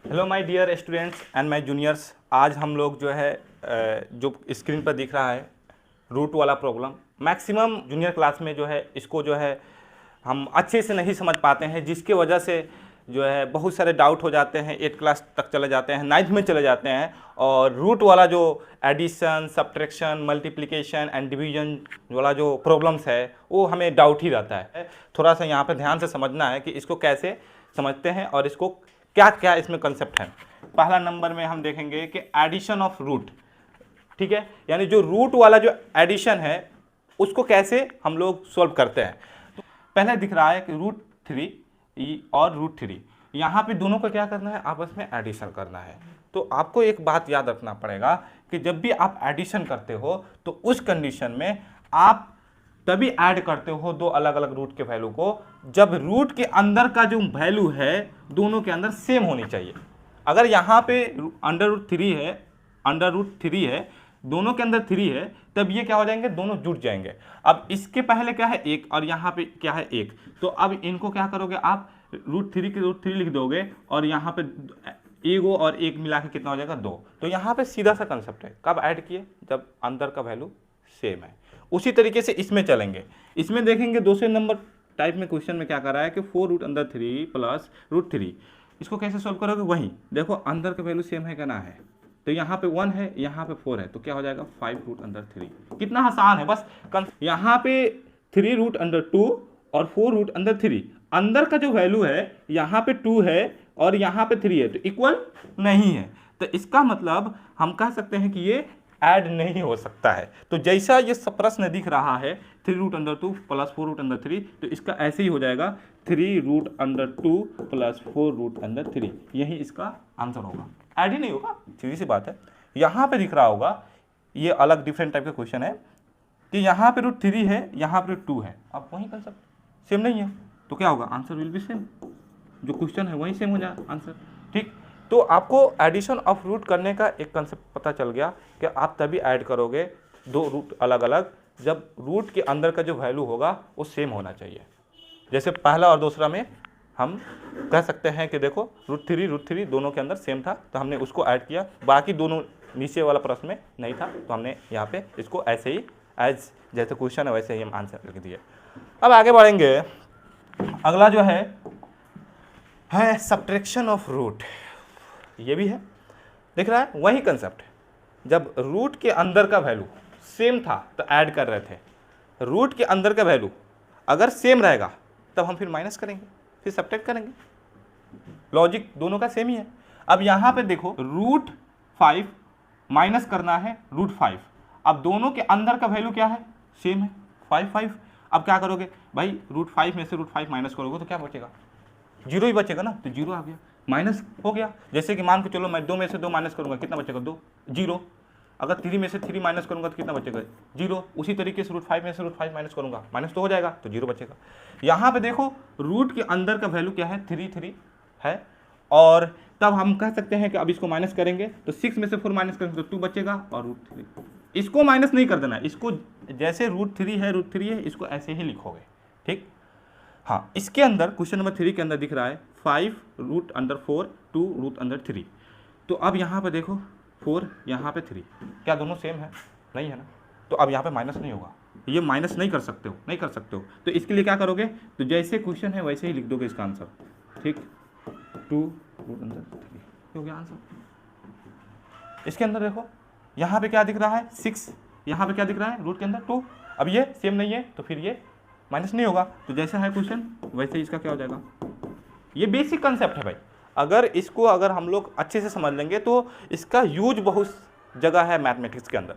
Hello my dear students and my juniors. आज हम लोग जो है जो स्क्रीन पर दिख रहा है रूट वाला प्रॉब्लम, मैक्सिमम जूनियर क्लास में जो है इसको जो है हम अच्छे से नहीं समझ पाते हैं, जिसके वजह से जो है बहुत सारे डाउट हो जाते हैं। 8 क्लास तक चले जाते हैं, 9th में चले जाते हैं और रूट वाला जो addition, subtraction, multiplication and division वाला जो प्रॉब्लम्स है वो हमें डाउट ही रहता है। थोड़ा सा यहाँ पे ध्यान से समझना है कि इसको कैसे समझते हैं और इसको क्या क्या इसमें कंसेप्ट है। पहला नंबर में हम देखेंगे कि एडिशन ऑफ रूट, ठीक है, यानी जो रूट वाला जो एडिशन है उसको कैसे हम लोग सॉल्व करते हैं। तो पहले दिख रहा है कि √3 और √3, यहाँ पे दोनों को क्या करना है, आपस में एडिशन करना है। तो आपको एक बात याद रखना पड़ेगा कि जब भी आप एडिशन करते हो तो उस कंडीशन में आप तभी ऐड करते हो दो अलग अलग रूट के वैल्यू को जब रूट के अंदर का जो वैल्यू है दोनों के अंदर सेम होनी चाहिए। अगर यहाँ पे √3 है, दोनों के अंदर 3 है, तब ये क्या हो जाएंगे, दोनों जुड़ जाएंगे। अब इसके पहले क्या है 1 और यहाँ पे क्या है 1, तो अब इनको क्या करोगे आप √3 के √3 लिख दोगे और यहाँ पे 1 और 1 मिला के कितना हो जाएगा 2। तो यहाँ पे सीधा सा कंसेप्ट है, कब ऐड किए, जब अंदर का वैल्यू सेम है। उसी तरीके से इसमें चलेंगे, इसमें देखेंगे दूसरे नंबर टाइप में क्वेश्चन में क्या कर रहा है कि 4√3 प्लस √3, इसको कैसे सॉल्व करोगे, वही देखो अंदर का वैल्यू सेम है क्या ना है, तो यहाँ पे 1 है, यहाँ पे 4 है, तो क्या हो जाएगा 5√3। कितना आसान है, बस यहाँ पे 3√2 और 4√3, अंदर का जो वैल्यू है यहाँ पे 2 है और यहाँ पे 3 है, तो इक्वल नहीं है, तो इसका मतलब हम कह सकते हैं कि ये ऐड नहीं हो सकता है। तो जैसा ये प्रश्न दिख रहा है 3√2 प्लस 4√3, तो इसका ऐसे ही हो जाएगा 3√2 प्लस 4√3, यही इसका आंसर होगा। ऐड ही नहीं होगा, सीधी सी बात है। यहाँ पे दिख रहा होगा, ये अलग डिफरेंट टाइप का क्वेश्चन है कि यहाँ पे √3 है, यहाँ पे √2 है, अब वही कंसेप्ट सेम नहीं है, तो क्या होगा, आंसर विल बी सेम, जो क्वेश्चन है वही सेम हो जाए आंसर। ठीक, तो आपको एडिशन ऑफ रूट करने का एक कंसेप्ट पता चल गया कि आप तभी ऐड करोगे दो रूट अलग अलग जब रूट के अंदर का जो वैल्यू होगा वो सेम होना चाहिए। जैसे पहला और दूसरा में हम कह सकते हैं कि देखो √3 दोनों के अंदर सेम था, तो हमने उसको ऐड किया, बाकी दोनों नीचे वाला प्रश्न में नहीं था, तो हमने यहाँ पे इसको ऐसे ही एज जैसे क्वेश्चन है वैसे ही हम आंसर लिख दिए। अब आगे बढ़ेंगे, अगला जो है सब्ट्रैक्शन ऑफ रूट, ये भी है, दिख रहा है वही कंसेप्ट। जब रूट के अंदर का वैल्यू सेम था तो ऐड कर रहे थे, रूट के अंदर का वैल्यू अगर सेम रहेगा तब हम फिर माइनस करेंगे, फिर सब्ट्रैक्ट करेंगे, लॉजिक दोनों का सेम ही है। अब यहाँ पे देखो √5 माइनस करना है √5, अब दोनों के अंदर का वैल्यू क्या है, सेम है 5। अब क्या करोगे भाई, √5 में से √5 माइनस करोगे तो क्या बचेगा, 0 ही बचेगा ना, तो 0 आ गया, माइनस हो गया। जैसे कि मान के चलो मैं 2 में से 2 माइनस करूंगा, कितना बचेगा 2, 0। अगर 3 में से 3 माइनस करूंगा तो कितना बचेगा 0। उसी तरीके से √5 में से √5 माइनस करूंगा, माइनस तो हो जाएगा, तो 0 बचेगा। यहाँ पे देखो रूट के अंदर का वैल्यू क्या है, 3 है, और तब हम कह सकते हैं कि अब इसको माइनस करेंगे तो 6 में से 4 माइनस करेंगे तो 2 बचेगा और √3, इसको माइनस नहीं कर देना, इसको जैसे √3 है इसको ऐसे ही लिखोगे। ठीक, हाँ, इसके अंदर क्वेश्चन नंबर 3 के अंदर दिख रहा है 5√4 2√3, तो अब यहाँ पे देखो 4 यहाँ पे 3, क्या दोनों सेम है, नहीं है ना, तो अब यहाँ पे माइनस नहीं होगा, ये माइनस नहीं कर सकते हो, तो इसके लिए क्या करोगे, तो जैसे क्वेश्चन है वैसे ही लिख दोगे इसका आंसर। ठीक, 2√3 हो गया आंसर। इसके अंदर देखो यहाँ पे क्या दिख रहा है 6, यहाँ पे क्या दिख रहा है रूट के अंदर 2, अब ये सेम नहीं है तो फिर ये माइनस नहीं होगा, तो जैसा है क्वेश्चन वैसे ही इसका क्या हो जाएगा। ये बेसिक कंसेप्ट है भाई, अगर हम लोग अच्छे से समझ लेंगे तो इसका यूज बहुत जगह है मैथमेटिक्स के अंदर।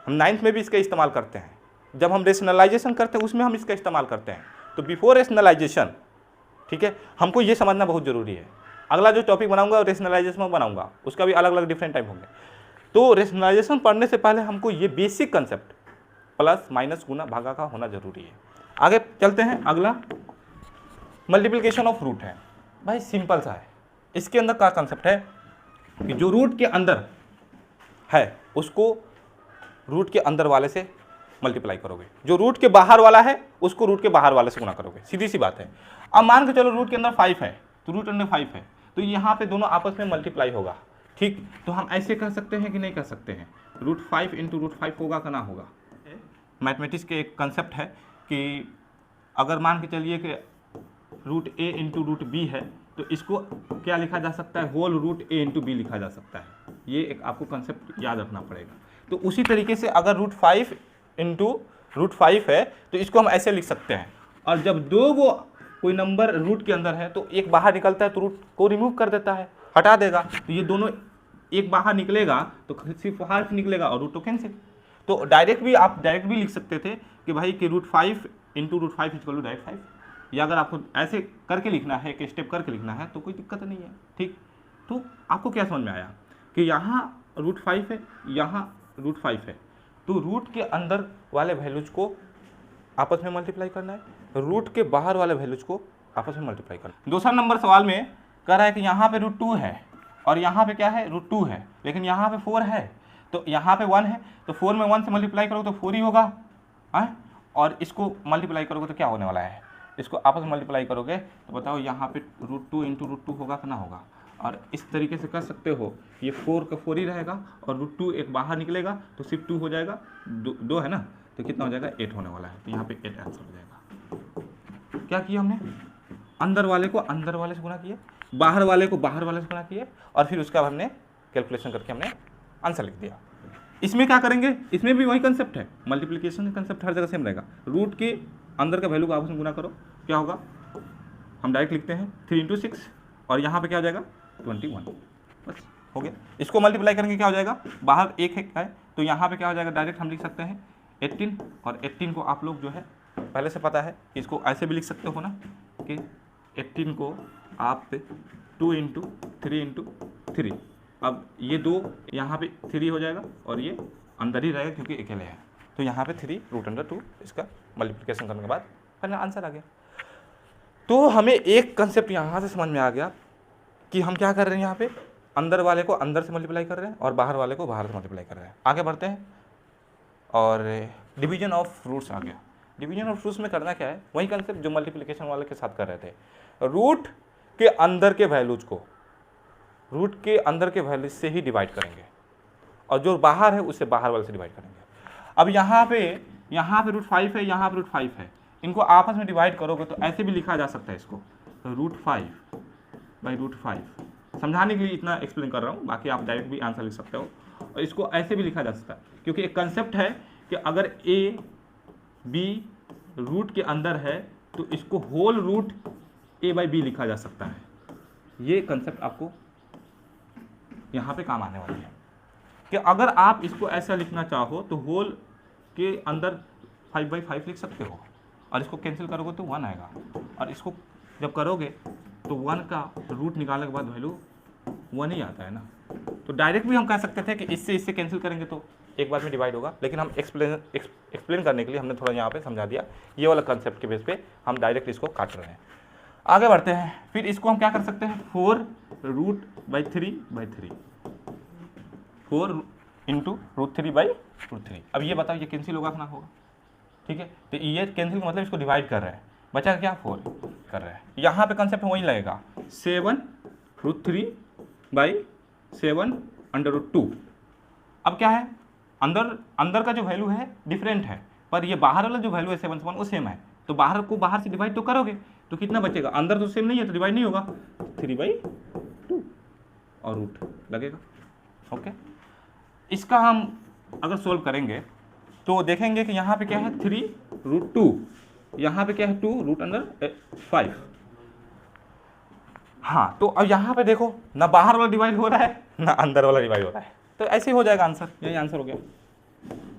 हम 9th में भी इसका इस्तेमाल करते हैं, जब हम रेशनलाइजेशन करते हैं उसमें हम इसका इस्तेमाल करते हैं। तो बिफोर रेशनलाइजेशन, ठीक है, हमको ये समझना बहुत ज़रूरी है। अगला जो टॉपिक बनाऊंगा रेशनलाइजेशन में बनाऊंगा, उसका भी अलग अलग डिफरेंट टाइप होंगे। तो रेशनलाइजेशन पढ़ने से पहले हमको ये बेसिक कंसेप्ट प्लस माइनस गुना भागा का होना जरूरी है। आगे चलते हैं, अगला मल्टीप्लिकेशन ऑफ रूट है। भाई सिंपल सा है, इसके अंदर क्या कंसेप्ट है कि जो रूट के अंदर है उसको रूट के अंदर वाले से मल्टीप्लाई करोगे, जो रूट के बाहर वाला है उसको रूट के बाहर वाले से गुना करोगे, सीधी सी बात है। अब मान के चलो रूट के अंदर 5 है तो √5 है, तो यहाँ पे दोनों आपस में मल्टीप्लाई होगा। ठीक, तो हम ऐसे कह सकते हैं कि नहीं कह सकते हैं, √5 इंटू √5 होगा कि ना होगा। मैथमेटिक्स के एक कंसेप्ट है कि अगर मान के चलिए कि √a इंटू √b है, तो इसको क्या लिखा जा सकता है, होल √a इंटू b लिखा जा सकता है। ये एक आपको कंसेप्ट याद रखना पड़ेगा। तो उसी तरीके से अगर √5 इंटू √5 है तो इसको हम ऐसे लिख सकते हैं, और जब दो वो कोई नंबर रूट के अंदर है तो एक बाहर निकलता है तो रूट को रिमूव कर देता है, हटा देगा। तो ये दोनों एक बाहर निकलेगा तो सिर्फ हाफ निकलेगा और रूट तो कैंसिल। तो डायरेक्ट भी लिख सकते थे कि भाई कि √5 इंटू √5 इक्वल टू डायरेक्ट 5, या अगर आपको ऐसे करके लिखना है कि स्टेप करके लिखना है तो कोई दिक्कत नहीं है। ठीक, तो आपको क्या समझ में आया कि यहाँ √5 है, यहाँ √5 है, तो रूट के अंदर वाले वैल्यूज को आपस में मल्टीप्लाई करना है, रूट के बाहर वाले वैल्यूज को आपस में मल्टीप्लाई करना है। दूसरा नंबर सवाल में कह रहा है कि यहाँ पे √2 है और यहाँ पे क्या है, √2 है, लेकिन यहाँ पे 4 है, तो यहाँ पे 1 है, तो 4 में 1 से मल्टीप्लाई करोगे तो 4 ही होगा है? और इसको मल्टीप्लाई करोगे तो क्या होने वाला है, इसको आपस में मल्टीप्लाई करोगे तो बताओ यहाँ पे √2 इंटू √2 होगा कि ना होगा। और इस तरीके से कर सकते हो, ये 4 का 4 ही रहेगा और √2 एक बाहर निकलेगा तो सिर्फ 2 हो जाएगा, 2 है ना, तो कितना हो जाएगा, 8 होने वाला है। तो यहाँ पे 8 आंसर हो जाएगा। क्या किया हमने, अंदर वाले को अंदर वाले से गुना किए, बाहर वाले को बाहर वाले से गुना किए, और फिर उसका हमने कैलकुलेशन करके हमने आंसर लिख दिया। इसमें क्या करेंगे, इसमें भी वही कंसेप्ट है, मल्टीप्लिकेशन का कंसेप्ट हर जगह सेम रहेगा। रूट के अंदर का वैल्यू को आपस में गुना करो, क्या होगा, हम डायरेक्ट लिखते हैं 3 इंटू 6, और यहाँ पे क्या हो जाएगा 21, बस हो गया। इसको मल्टीप्लाई करेंगे क्या हो जाएगा, बाहर 1 है तो यहाँ पे क्या हो जाएगा, डायरेक्ट हम लिख सकते हैं 18, और 18 को आप लोग जो है पहले से पता है, इसको ऐसे भी लिख सकते हो ना कि 18 को आप 2 इंटू 3 इंटू 3, अब ये 2 यहाँ पे 3 हो जाएगा और ये अंदर ही रहेगा क्योंकि अकेले है, तो यहाँ पे 3 √2 इसका मल्टीप्लिकेशन करने के बाद फाइनल आंसर आ गया। तो हमें एक कंसेप्ट यहाँ से समझ में आ गया कि हम क्या कर रहे हैं, यहाँ पे अंदर वाले को अंदर से मल्टीप्लाई कर रहे हैं और बाहर वाले को बाहर से मल्टीप्लाई कर रहे हैं। आगे बढ़ते हैं, और डिवीजन ऑफ रूट्स आ गया। डिवीजन ऑफ रूट्स में करना क्या है, वही कंसेप्ट जो मल्टीप्लिकेशन वाले के साथ कर रहे थे, रूट के अंदर के वैल्यूज को रूट के अंदर के वैल्यूज से ही डिवाइड करेंगे, और जो बाहर है उससे बाहर वाले से डिवाइड करेंगे। अब यहाँ पे √5 है, यहाँ पे √5 है, इनको आपस में डिवाइड करोगे तो ऐसे भी लिखा जा सकता है इसको, √5/√5। समझाने के लिए इतना एक्सप्लेन कर रहा हूँ, बाकी आप डायरेक्ट भी आंसर लिख सकते हो। और इसको ऐसे भी लिखा जा सकता है, क्योंकि एक कंसेप्ट है कि अगर a b रूट के अंदर है तो इसको होल रूट a/b लिखा जा सकता है। ये कंसेप्ट आपको यहाँ पे काम आने वाली है कि अगर आप इसको ऐसा लिखना चाहो तो होल के अंदर 5/5 लिख सकते हो, और इसको कैंसिल करोगे तो 1 आएगा, और इसको जब करोगे तो 1 का रूट निकालने के बाद वैल्यू 1 ही आता है ना। तो डायरेक्ट भी हम कह सकते थे कि इससे कैंसिल करेंगे तो एक बार में डिवाइड होगा, लेकिन हम एक्सप्लेन करने के लिए हमने थोड़ा यहाँ पे समझा दिया, ये वाला कंसेप्ट के बेस पे हम डायरेक्ट इसको काट रहे हैं। आगे बढ़ते हैं, फिर इसको हम क्या कर सकते हैं, 4√3/3, 4 इंटू √3/√3। अब ये बताओ ये कैंसिल होगा कि ना होगा, ठीक है, तो ये कैंसिल का मतलब इसको डिवाइड कर रहे हैं, बचा क्या 4 कर रहे हैं। यहाँ पे कंसेप्ट वही लगेगा, 7√3/7/2। अब क्या है, अंदर का जो वैल्यू है डिफरेंट है, पर ये बाहर वाला जो वैल्यू है 7 वो सेम है, तो बाहर को बाहर से डिवाइड तो करोगे तो कितना बचेगा, अंदर तो सेम नहीं है तो डिवाइड नहीं होगा, 3/2 और रूट लगेगा। ओके, इसका हम अगर सोल्व करेंगे तो देखेंगे कि यहाँ पे क्या है 3√2, यहाँ पे क्या है 2√5। हाँ, तो अब यहाँ पे देखो ना बाहर वाला डिवाइड हो रहा है ना अंदर वाला डिवाइड हो रहा है, तो ऐसे ही हो जाएगा आंसर, यही आंसर हो गया।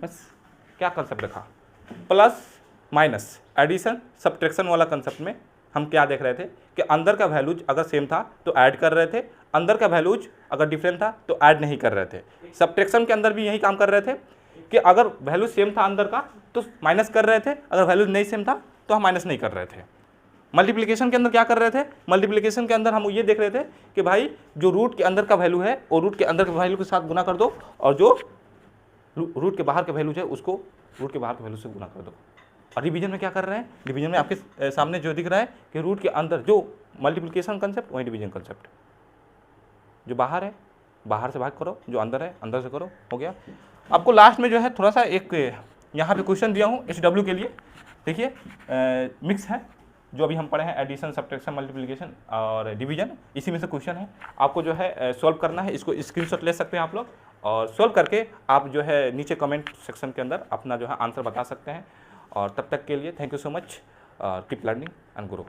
बस क्या कंसेप्ट रखा, प्लस माइनस एडिशन सब्ट्रैक्शन वाला कंसेप्ट में हम क्या देख रहे थे कि अंदर का वैल्यूज अगर सेम था तो ऐड कर रहे थे, अंदर का वैल्यूज अगर डिफरेंट था तो ऐड नहीं कर रहे थे। सब्ट्रैक्शन के अंदर भी यही काम कर रहे थे कि अगर वैल्यू सेम था अंदर का तो माइनस कर रहे थे, अगर वैल्यू नहीं सेम था तो हम माइनस नहीं कर रहे थे। मल्टीप्लिकेशन के अंदर क्या कर रहे थे, मल्टीप्लिकेशन के अंदर हम ये देख रहे थे कि भाई जो रूट के अंदर का वैल्यू है और रूट के अंदर के वैल्यू के साथ गुना कर दो, और जो रूट के बाहर के वैल्यू है उसको रूट के बाहर के वैल्यू से गुना कर दो। और डिवीजन में क्या कर रहे हैं, डिवीजन में आपके सामने जो दिख रहा है कि रूट के अंदर जो मल्टीप्लिकेशन कंसेप्ट वही डिवीजन कंसेप्ट, जो बाहर है बाहर से भाग करो, जो अंदर है अंदर से करो, हो गया। आपको लास्ट में जो है थोड़ा सा एक यहाँ पे क्वेश्चन दिया हूँ HW के लिए, देखिए मिक्स है जो अभी हम पढ़े हैं, एडिशन, सब्ट्रैक्शन, मल्टीप्लिकेशन और डिवीजन, इसी में से क्वेश्चन है। आपको जो है सॉल्व करना है, इसको स्क्रीनशॉट ले सकते हैं आप लोग और सॉल्व करके आप जो है नीचे कमेंट सेक्शन के अंदर अपना जो है आंसर बता सकते हैं। और तब तक के लिए thank you so much, keep learning and grow.